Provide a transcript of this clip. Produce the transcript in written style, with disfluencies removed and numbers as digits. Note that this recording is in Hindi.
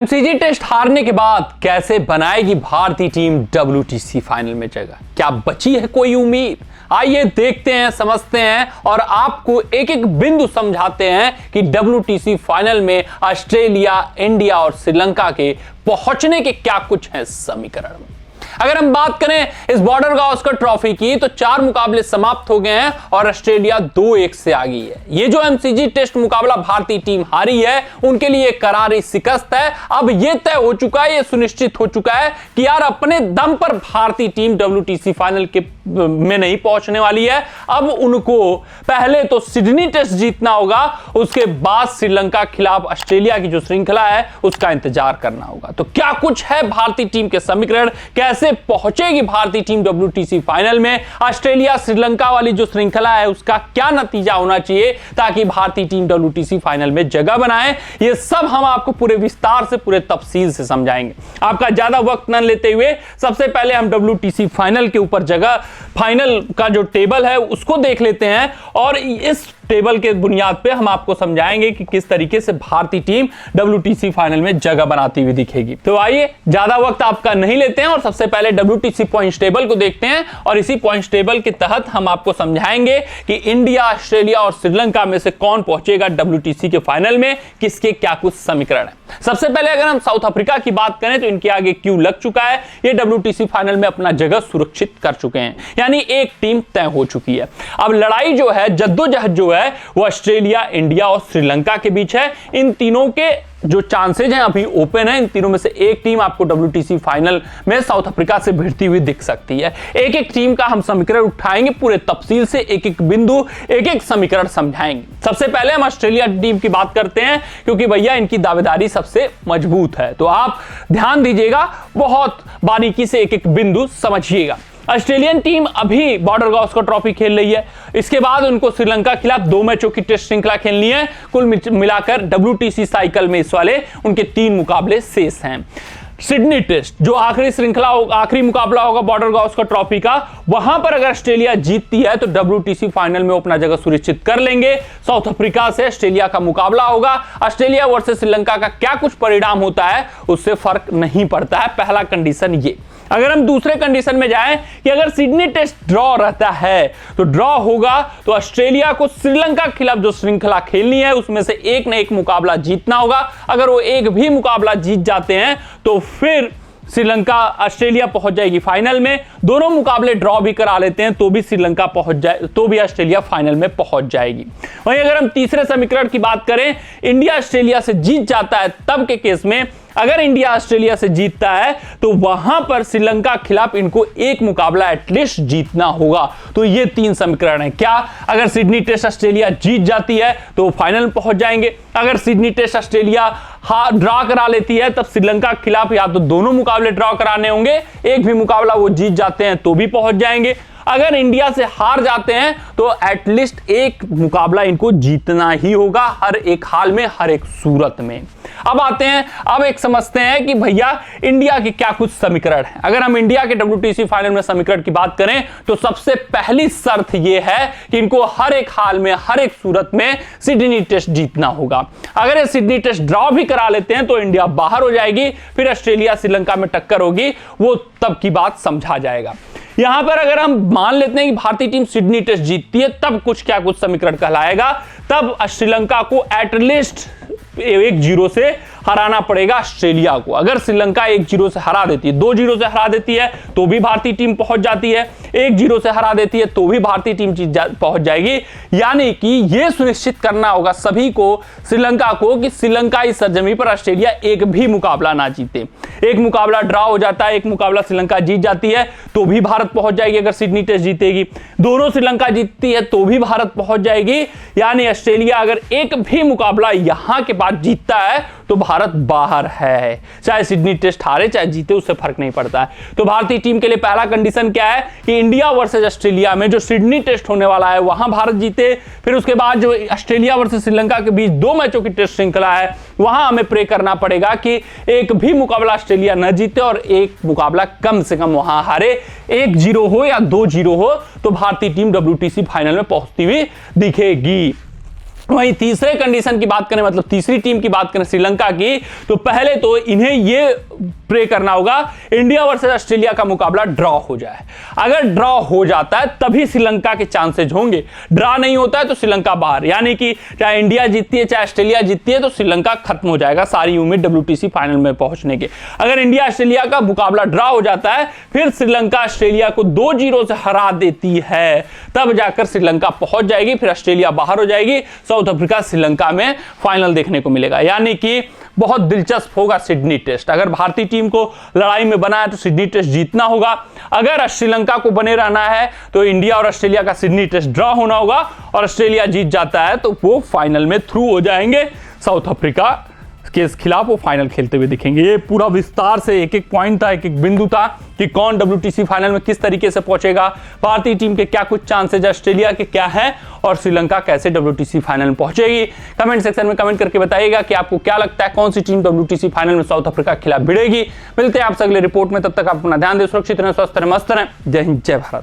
एमसीजी टेस्ट हारने के बाद कैसे बनाएगी भारतीय टीम डब्ल्यूटीसी फाइनल में जगह? क्या बची है कोई उम्मीद? आइए देखते हैं, समझते हैं और आपको एक एक बिंदु समझाते हैं कि डब्ल्यूटीसी फाइनल में ऑस्ट्रेलिया, इंडिया और श्रीलंका के पहुंचने के क्या कुछ हैं समीकरण। अगर हम बात करें इस बॉर्डर गावस्कर ट्रॉफी की तो 4 मुकाबले समाप्त हो गए हैं और ऑस्ट्रेलिया 2-1 से आ गई है। ये जो एमसीजी टेस्ट मुकाबला भारतीय टीम हारी है उनके लिए करारी शिकस्त है। अब यह तय हो चुका है, यह सुनिश्चित हो चुका है कि यार अपने दम पर भारतीय टीम डब्ल्यूटीसी फाइनल के में नहीं पहुंचने वाली है। अब उनको पहले तो सिडनी टेस्ट जीतना होगा, उसके बाद श्रीलंका खिलाफ ऑस्ट्रेलिया की जो श्रृंखला है उसका इंतजार करना होगा। तो क्या कुछ है भारतीय टीम के समीकरण, कैसे पहुंचेगी भारतीय टीम डब्ल्यूटीसी फाइनल में, ऑस्ट्रेलिया श्रीलंका वाली जो श्रृंखला है उसका क्या नतीजा होना चाहिए ताकि भारतीय टीम डब्ल्यूटीसी फाइनल में जगह बनाए, ये सब हम आपको पूरे विस्तार से, पूरे तफसील से समझाएंगे। आपका ज्यादा वक्त न लेते हुए सबसे पहले हम डब्ल्यूटीसी फाइनल के ऊपर जगह, फाइनल का जो टेबल है उसको देख लेते हैं और इस टेबल के बुनियाद पे हम आपको समझाएंगे कि किस तरीके से भारतीय टीम डब्ल्यूटीसी फाइनल में जगह बनाती हुई दिखेगी। तो आइए ज्यादा वक्त आपका नहीं लेते हैं और सबसे पहले डब्ल्यूटीसी पॉइंट्स टेबल को देखते हैं और इसी पॉइंट्स टेबल के तहत हम आपको समझाएंगे कि इंडिया, ऑस्ट्रेलिया और श्रीलंका में से कौन पहुंचेगा डब्ल्यूटीसी के फाइनल में, किसके क्या कुछ समीकरण है। सबसे पहले अगर हम साउथ अफ्रीका की बात करें तो इनके आगे क्यू लग चुका है, ये डब्ल्यूटीसी फाइनल में अपना जगह सुरक्षित कर चुके हैं, यानी एक टीम तय हो चुकी है। अब लड़ाई जो है, जद्दोजहद जो है वो ऑस्ट्रेलिया, इंडिया और श्रीलंका के बीच है। इन तीनों के जो चांसेज हैं अभी ओपन है, इन तीनों में से एक टीम आपको डब्ल्यूटीसी फाइनल में साउथ अफ्रीका से भिड़ती हुई दिख सकती है। एक एक टीम का हम समीकरण उठाएंगे, पूरे तफसील से एक एक बिंदु, एक एक समीकरण समझाएंगे। सबसे पहले हम ऑस्ट्रेलिया टीम की बात करते हैं क्योंकि भैया इनकी दावेदारी सबसे मजबूत है, तो आप ध्यान दीजिएगा, बहुत बारीकी से एक एक बिंदु समझिएगा। ऑस्ट्रेलियन टीम अभी बॉर्डर गावस्कर ट्रॉफी खेल रही है, इसके बाद उनको श्रीलंका के खिलाफ 2 मैचों की टेस्ट श्रृंखला खेलनी है। कुल मिलाकर डब्ल्यूटीसी साइकिल में इस वाले उनके 3 मुकाबले शेष हैं। सिडनी टेस्ट जो आखिरी श्रृंखला, आखिरी मुकाबला होगा बॉर्डर गावस्कर ट्रॉफी का, वहां पर अगर ऑस्ट्रेलिया जीतती है तो डब्ल्यूटीसी फाइनल में अपना जगह सुनिश्चित कर लेंगे। साउथ अफ्रीका से ऑस्ट्रेलिया का मुकाबला होगा। ऑस्ट्रेलिया वर्सेस श्रीलंका का क्या कुछ परिणाम होता है उससे फर्क नहीं पड़ता है, पहला कंडीशन ये। अगर हम दूसरे कंडीशन में जाएं कि अगर सिडनी टेस्ट ड्रॉ रहता है तो ड्रॉ होगा तो ऑस्ट्रेलिया को श्रीलंका के खिलाफ जो श्रृंखला खेलनी है उसमें से एक न एक मुकाबला जीतना होगा। अगर वो एक भी मुकाबला जीत जाते हैं तो फिर श्रीलंका, ऑस्ट्रेलिया पहुंच जाएगी फाइनल में। दोनों मुकाबले ड्रॉ भी करा लेते हैं तो भी श्रीलंका पहुंच जाए, तो भी ऑस्ट्रेलिया फाइनल में पहुंच जाएगी। वहीं अगर हम तीसरे समीकरण की बात करें, इंडिया ऑस्ट्रेलिया से जीत जाता है, तब के केस में अगर इंडिया ऑस्ट्रेलिया से जीतता है तो वहां पर श्रीलंका के खिलाफ इनको एक मुकाबला एटलीस्ट जीतना होगा। तो ये 3 समीकरण है। क्या अगर सिडनी टेस्ट ऑस्ट्रेलिया जीत जाती है तो फाइनल में पहुंच जाएंगे, अगर सिडनी टेस्ट ऑस्ट्रेलिया ड्रॉ करा लेती है तब श्रीलंका के खिलाफ या तो दोनों मुकाबले ड्रॉ कराने होंगे, एक भी मुकाबला वो जीत जाते हैं तो भी पहुंच जाएंगे। अगर इंडिया से हार जाते हैं तो एटलीस्ट एक मुकाबला इनको जीतना ही होगा, हर एक हाल में, हर एक सूरत में। अब आते हैं, अब एक समझते हैं कि भैया इंडिया के क्या कुछ समीकरण है। अगर हम इंडिया के डब्ल्यूटीसी फाइनल में समीकरण की बात करें तो सबसे पहली शर्त यह है कि इनको हर एक हाल में, हर एक सूरत में सिडनी टेस्ट जीतना होगा। अगर ये सिडनी टेस्ट ड्रॉ भी करा लेते हैं तो इंडिया बाहर हो जाएगी, फिर ऑस्ट्रेलिया श्रीलंका में टक्कर होगी, वो तब की बात समझा जाएगा। यहां पर अगर हम मान लेते हैं कि भारतीय टीम सिडनी टेस्ट जीतती है तब कुछ क्या कुछ समीकरण कहलाएगा, तब श्रीलंका को एटलीस्ट 1-0 से हराना पड़ेगा ऑस्ट्रेलिया को। अगर श्रीलंका 1-0 से हरा देती है, 2-0 से हरा देती है तो भी भारतीय टीम पहुंच जाती है, 1-0 से हरा देती है तो भी भारतीय टीम पहुंच जाएगी। यानी कि यह सुनिश्चित करना होगा सभी को, श्रीलंका को, कि श्रीलंका इस सरजमी पर ऑस्ट्रेलिया एक भी मुकाबला ना जीते। एक मुकाबला ड्रॉ हो जाता है, एक मुकाबला श्रीलंका जीत जाती है तो भी भारत पहुंच जाएगी। अगर सिडनी टेस्ट जीतेगी, दोनों श्रीलंका जीतती है तो भी भारत पहुंच जाएगी। यानी ऑस्ट्रेलिया अगर एक भी मुकाबला यहां के बाद जीतता है तो भारत बाहर है, चाहे सिडनी टेस्ट हारे चाहे जीते, उससे फर्क नहीं पड़ता है। तो भारतीय टीम के लिए पहला कंडीशन क्या है कि इंडिया वर्सेस ऑस्ट्रेलिया में जो सिडनी टेस्ट होने वाला है वहां भारत जीते। फिर उसके बाद जो ऑस्ट्रेलिया वर्सेस श्रीलंका के बीच 2 मैचों की टेस्ट श्रृंखला है वहां हमें प्रे करना पड़ेगा कि एक भी मुकाबला ऑस्ट्रेलिया न जीते और एक मुकाबला कम से कम वहां हारे, 1-0 हो या 2-0 हो, तो भारतीय टीम डब्ल्यूटीसी फाइनल में पहुंचती हुई दिखेगी। वहीं तीसरे कंडीशन की बात करें, मतलब तीसरी टीम की बात करें श्रीलंका की, तो पहले तो इन्हें यह प्रे करना होगा इंडिया वर्सेस ऑस्ट्रेलिया का मुकाबला ड्रॉ हो जाए। अगर ड्रॉ हो जाता है तभी श्रीलंका के चांसेज होंगे, ड्रॉ नहीं होता है तो श्रीलंका बाहर, यानी कि चाहे इंडिया जीतती है चाहे ऑस्ट्रेलिया जीतती है तो श्रीलंका खत्म हो जाएगा सारी उम्मीद WTC फाइनल में पहुंचने के। अगर इंडिया ऑस्ट्रेलिया का मुकाबला ड्रॉ हो जाता है, फिर श्रीलंका ऑस्ट्रेलिया को 2-0 से हरा देती है, तब जाकर श्रीलंका पहुंच जाएगी, फिर ऑस्ट्रेलिया बाहर हो जाएगी, साउथ अफ्रीका श्रीलंका में फाइनल देखने को मिलेगा। यानी कि बहुत दिलचस्प होगा सिडनी टेस्ट। अगर भारतीय टीम को लड़ाई में बना है तो सिडनी टेस्ट जीतना होगा, अगर श्रीलंका को बने रहना है तो इंडिया और ऑस्ट्रेलिया का सिडनी टेस्ट ड्रॉ होना होगा, और ऑस्ट्रेलिया जीत जाता है तो वो फाइनल में थ्रू हो जाएंगे, साउथ अफ्रीका के खिलाफ वो फाइनल खेलते हुए दिखेंगे। ये पूरा विस्तार से एक एक पॉइंट था, एक एक बिंदु था कि कौन WTC फाइनल में किस तरीके से पहुंचेगा, भारतीय टीम के क्या कुछ चांसेज, ऑस्ट्रेलिया के क्या है, और श्रीलंका कैसे WTC फाइनल में पहुंचेगी। कमेंट सेक्शन में कमेंट करके बताइएगा कि आपको क्या लगता है कौन सी टीम WTC फाइनल में साउथ अफ्रीका के खिलाफ भिड़ेगी। मिलते हैं आपसे अगले रिपोर्ट में, तब तक आप अपना ध्यान दें, सुरक्षित रहें, स्वस्थ रहें, मस्त रहें। जय हिंद, जय भारत।